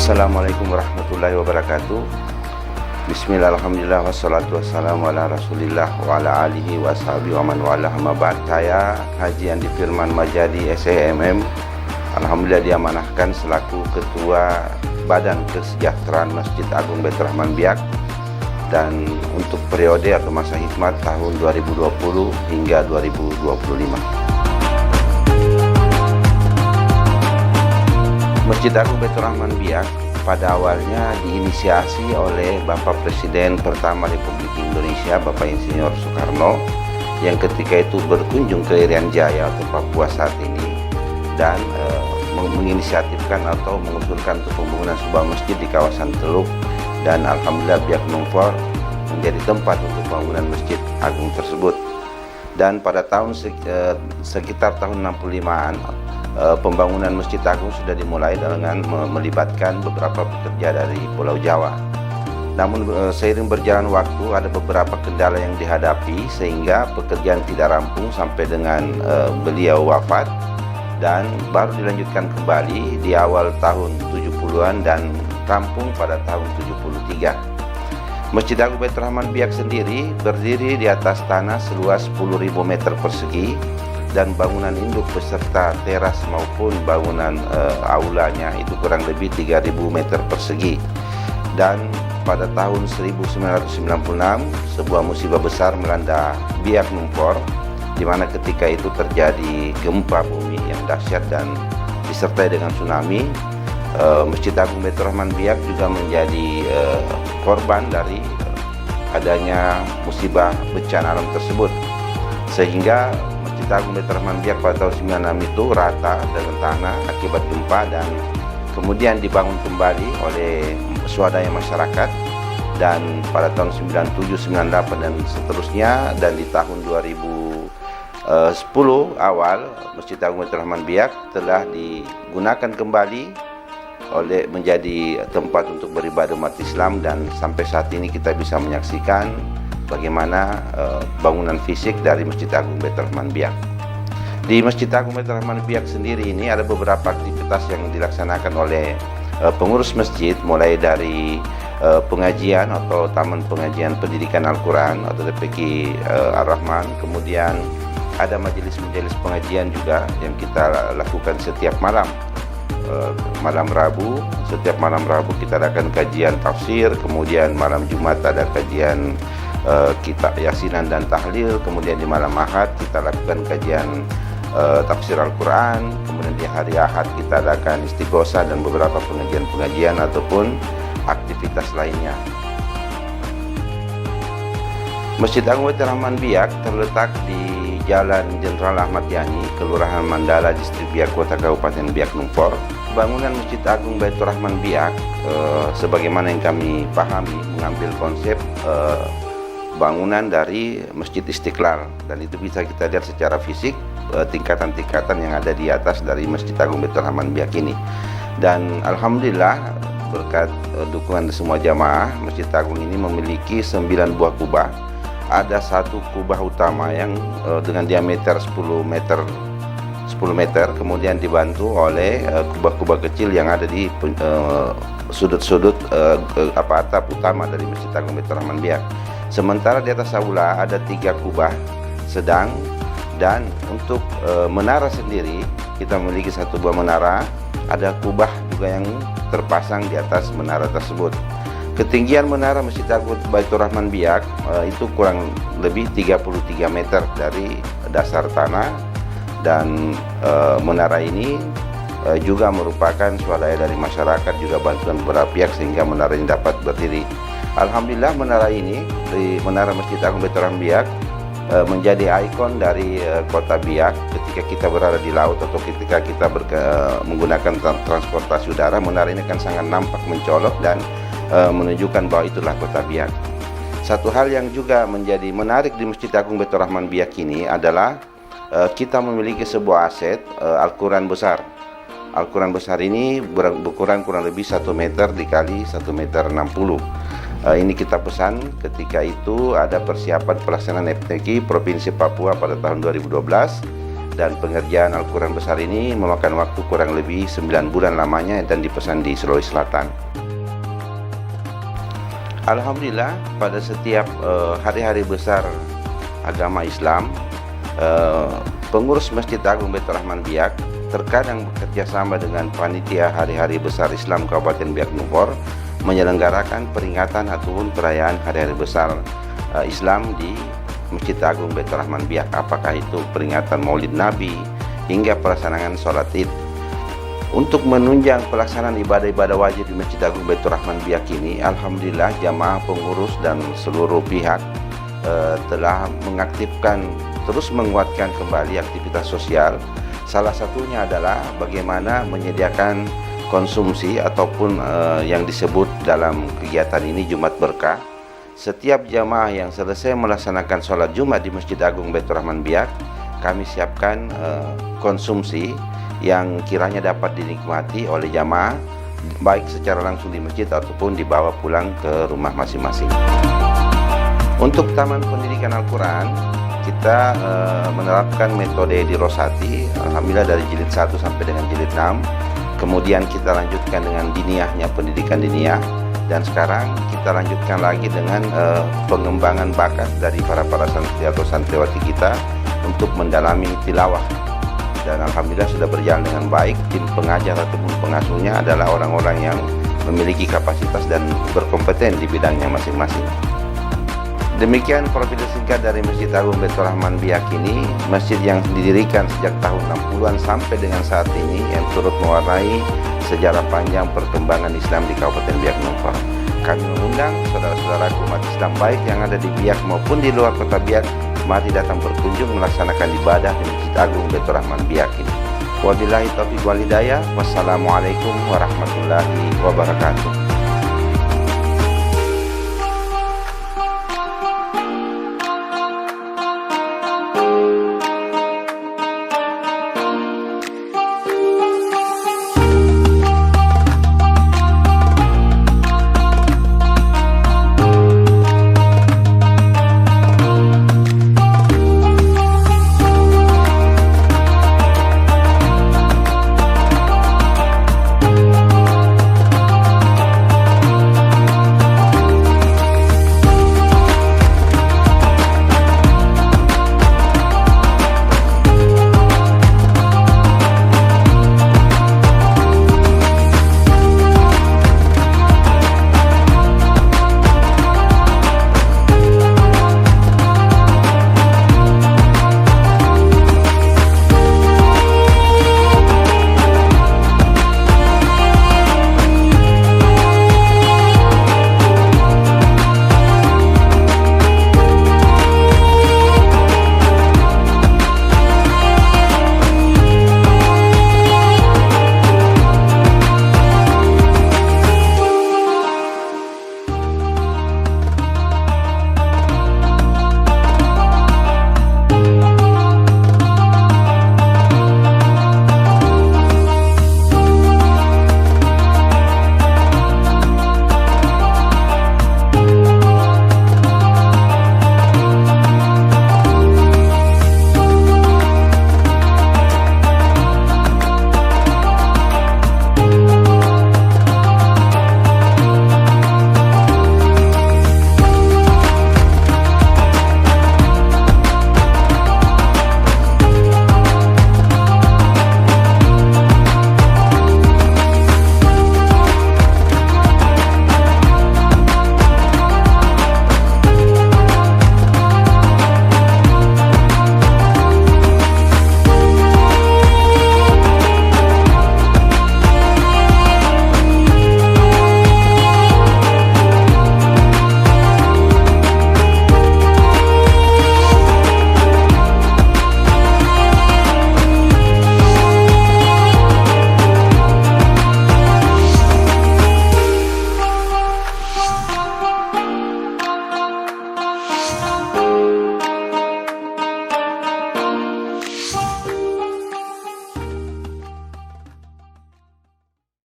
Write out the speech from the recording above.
Assalamualaikum warahmatullahi wabarakatuh. Bismillah, alhamdulillah, wassalatu wassalamu ala rasulillah wa ala alihi wa sahbihi wa man wala, amma ba'd. Saya Haji Andi Firman Majadi SEMM, alhamdulillah diamanahkan selaku Ketua Badan Kesejahteraan Masjid Agung Baitur Rahman Biak, dan untuk periode atau masa hikmat tahun 2020 hingga 2025. Masjid Agung Baitur Rahman Biak pada awalnya diinisiasi oleh Bapak Presiden pertama Republik Indonesia, Bapak Insinyur Soekarno, yang ketika itu berkunjung ke Irian Jaya atau Papua saat ini, dan menginisiatifkan atau mengusulkan untuk pembangunan sebuah masjid di kawasan Teluk, dan alhamdulillah pihak Numfor menjadi tempat untuk pembangunan Masjid Agung tersebut. Dan pada tahun sekitar tahun 65-an, pembangunan Masjid Agung sudah dimulai dengan melibatkan beberapa pekerja dari Pulau Jawa. Namun seiring berjalan waktu ada beberapa kendala yang dihadapi sehingga pekerjaan tidak rampung sampai dengan beliau wafat, dan baru dilanjutkan kembali di awal tahun 70-an dan rampung pada tahun 73. Masjid Agung Baitur Rahman Biak sendiri berdiri di atas tanah seluas 10.000 meter persegi, dan bangunan induk beserta teras maupun bangunan aulanya itu kurang lebih 3.000 meter persegi. Dan pada tahun 1996 sebuah musibah besar melanda Biak Numfor, di mana ketika itu terjadi gempa bumi yang dahsyat dan disertai dengan tsunami. Masjid Agung Baitur Rahman Biak juga menjadi korban dari adanya musibah bencana alam tersebut, sehingga Masjid Agung Baitur Rahman Biak pada tahun 96 itu rata dengan tanah akibat gempa, dan kemudian dibangun kembali oleh swadaya masyarakat, dan pada tahun 97, 98 dan seterusnya, dan di tahun 2010 awal Masjid Agung Baitur Rahman Biak telah digunakan kembali oleh menjadi tempat untuk beribadah umat Islam, dan sampai saat ini kita bisa menyaksikan bagaimana bangunan fisik dari Masjid Agung Baitur Rahman Biak. Di Masjid Agung Baitur Rahman Biak sendiri ini ada beberapa aktivitas yang dilaksanakan oleh pengurus masjid, mulai dari pengajian atau Taman Pengajian Pendidikan Al-Quran atau TPQ Ar-Rahman, kemudian ada majelis-majelis pengajian juga yang kita lakukan setiap malam. Malam Rabu, setiap malam Rabu kita adakan kajian tafsir, kemudian malam Jumat ada kajian kitab yasinan dan tahlil, kemudian di malam Ahad kita lakukan kajian tafsir Al-Quran, kemudian di hari Ahad kita adakan istighosah dan beberapa pengajian-pengajian ataupun aktivitas lainnya. Masjid Agung Baitur Rahman Biak terletak di Jalan Jenderal Ahmad Yani, Kelurahan Mandala, Distrik Biak, Kota Kabupaten Biak Numfor. Bangunan Masjid Agung Baitur Rahman Biak sebagaimana yang kami pahami mengambil konsep bangunan dari Masjid Istiqlal, dan itu bisa kita lihat secara fisik tingkatan-tingkatan yang ada di atas dari Masjid Agung Baitur Rahman Biak ini. Dan alhamdulillah berkat dukungan semua jamaah, Masjid Agung ini memiliki 9 buah kubah. Ada satu kubah utama yang dengan diameter 10 meter, kemudian dibantu oleh kubah-kubah kecil yang ada di sudut-sudut atap utama dari Masjid Agung Baitur Rahman Biak. Sementara di atas aula ada 3 kubah sedang, dan untuk menara sendiri kita memiliki 1 buah menara. Ada kubah juga yang terpasang di atas menara tersebut. Ketinggian menara Masjid Agung Baitur Rahman Biak itu kurang lebih 33 meter dari dasar tanah, dan menara ini juga merupakan swadaya dari masyarakat, juga bantuan beberapa pihak sehingga menara ini dapat berdiri. Alhamdulillah menara ini, di menara Masjid Agung Baitur Rahman Biak, menjadi ikon dari kota Biak. Ketika kita berada di laut atau ketika kita menggunakan transportasi udara, menara ini akan sangat nampak mencolok dan menunjukkan bahwa itulah kota Biak. Satu hal yang juga menjadi menarik di Masjid Agung Baitur Rahman Biak ini adalah kita memiliki sebuah aset Al-Quran besar. Al-Quran besar ini berukuran kurang lebih 1 meter dikali 1 meter 60. Ini kita pesan ketika itu ada persiapan pelaksanaan FTQ Provinsi Papua pada tahun 2012, dan pengerjaan Al-Quran besar ini memakan waktu kurang lebih 9 bulan lamanya dan dipesan di Sulawesi Selatan. Alhamdulillah, pada setiap hari-hari besar agama Islam, pengurus Masjid Agung Baitur Rahman Biak terkadang bekerja sama dengan panitia hari-hari besar Islam Kabupaten Biak Numfor menyelenggarakan peringatan ataupun perayaan hari-hari besar Islam di Masjid Agung Baitur Rahman Biak, apakah itu peringatan Maulid Nabi hingga pelaksanaan sholat Id. Untuk menunjang pelaksanaan ibadah-ibadah wajib di Masjid Agung Baitur Rahman Biak ini, alhamdulillah jamaah pengurus dan seluruh pihak telah mengaktifkan, terus menguatkan kembali aktivitas sosial. Salah satunya adalah bagaimana menyediakan konsumsi ataupun yang disebut dalam kegiatan ini Jumat Berkah. Setiap jamaah yang selesai melaksanakan sholat Jumat di Masjid Agung Baitur Rahman Biak, kami siapkan konsumsi yang kiranya dapat dinikmati oleh jamaah baik secara langsung di masjid ataupun dibawa pulang ke rumah masing-masing. Untuk Taman Pendidikan Al-Quran, kita menerapkan metode dirosati, alhamdulillah dari jilid 1 sampai dengan jilid 6. Kemudian kita lanjutkan dengan diniyahnya, pendidikan diniyah. Dan sekarang kita lanjutkan lagi dengan pengembangan bakat dari para santri atau santriwati kita untuk mendalami tilawah. Dan alhamdulillah sudah berjalan dengan baik. Tim pengajar ataupun pengasuhnya adalah orang-orang yang memiliki kapasitas dan berkompeten di bidangnya masing-masing. Demikian profil singkat dari Masjid Agung Baitur Rahman Biak ini, masjid yang didirikan sejak tahun 60-an sampai dengan saat ini, yang turut mewarnai sejarah panjang perkembangan Islam di Kabupaten Biak Numfor. Kami mengundang saudara-saudaraku umat Islam baik yang ada di Biak maupun di luar kota Biak, mari datang berkunjung melaksanakan ibadah di Masjid Agung Baitur Rahman Biak ini. Wabillahi taufiq wal hidayah. Wassalamualaikum warahmatullahi wabarakatuh.